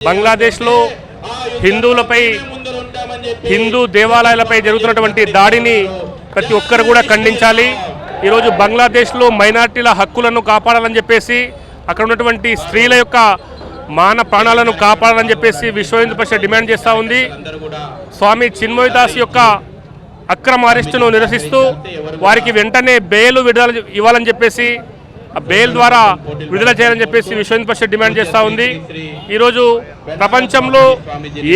బంగ్లాదేశ్లో హిందువులపై హిందూ దేవాలయాలపై జరుగుతున్నటువంటి దాడిని ప్రతి ఒక్కరు కూడా ఖండించాలి. ఈరోజు బంగ్లాదేశ్లో మైనార్టీల హక్కులను కాపాడాలని చెప్పేసి అక్కడ ఉన్నటువంటి స్త్రీల యొక్క మాన ప్రాణాలను కాపాడాలని చెప్పేసి విశ్వ హిందూ పరిషత్ డిమాండ్ చేస్తూ ఉంది. స్వామి చిన్మయ దాస్ యొక్క అక్రమ అరెస్టును నిరసిస్తూ వారికి వెంటనే బెయిల్ విడుదల ఇవ్వాలని చెప్పేసి ఆ బెయిల్ ద్వారా విడుదల చేయాలని చెప్పేసి విశ్వ హిందూ పరిషత్ డిమాండ్ చేస్తూ ఉంది. ఈరోజు ప్రపంచంలో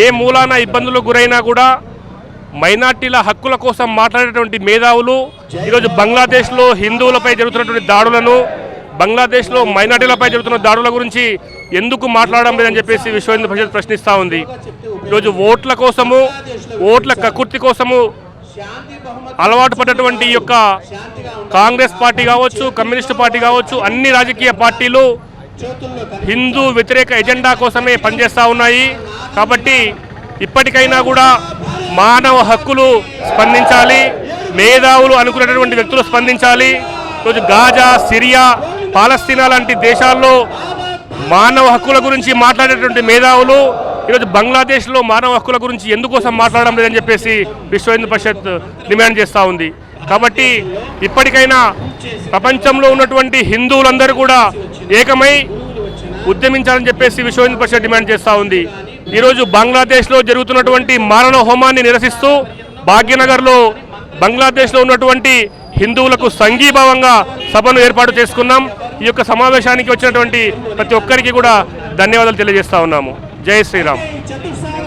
ఏ మూలాన ఇబ్బందులకు గురైనా కూడా మైనార్టీల హక్కుల కోసం మాట్లాడేటువంటి మేధావులు ఈరోజు బంగ్లాదేశ్లో హిందువులపై జరుగుతున్నటువంటి దాడులను, బంగ్లాదేశ్లో మైనార్టీలపై జరుగుతున్న దాడుల గురించి ఎందుకు మాట్లాడడం లేదని చెప్పేసి విశ్వ హిందూ పరిషత్ ప్రశ్నిస్తూ ఉంది. ఈరోజు ఓట్ల కోసము, ఓట్ల కకుర్తి కోసము అలవాటు పడ్డటువంటి ఈ యొక్క కాంగ్రెస్ పార్టీ కావచ్చు, కమ్యూనిస్టు పార్టీ కావచ్చు, అన్ని రాజకీయ పార్టీలు హిందూ వ్యతిరేక ఎజెండా కోసమే పనిచేస్తూ ఉన్నాయి. కాబట్టి ఇప్పటికైనా కూడా మానవ హక్కులు స్పందించాలి, మేధావులు అనుకునేటటువంటి వ్యక్తులు స్పందించాలి. ఈరోజు గాజా, సిరియా, పాలస్తీనా లాంటి దేశాల్లో మానవ హక్కుల గురించి మాట్లాడేటువంటి మేధావులు ఈరోజు బంగ్లాదేశ్లో మానవ హక్కుల గురించి ఎందుకోసం మాట్లాడడం లేదని చెప్పేసి విశ్వ హిందూ పరిషత్ డిమాండ్ చేస్తూ ఉంది. కాబట్టి ఇప్పటికైనా ప్రపంచంలో ఉన్నటువంటి హిందువులందరూ కూడా ఏకమై ఉద్యమించాలని చెప్పేసి విశ్వ హిందూ పరిషత్ డిమాండ్ చేస్తూ ఉంది. ఈరోజు బంగ్లాదేశ్లో జరుగుతున్నటువంటి మారణ హోమాన్ని నిరసిస్తూ భాగ్యనగర్లో బంగ్లాదేశ్లో ఉన్నటువంటి హిందువులకు సంఘీభావంగా సభను ఏర్పాటు చేసుకున్నాం. ఈ యొక్క సమావేశానికి వచ్చినటువంటి ప్రతి ఒక్కరికి కూడా ధన్యవాదాలు తెలియజేస్తా ఉన్నాము. జై శ్రీరామ్.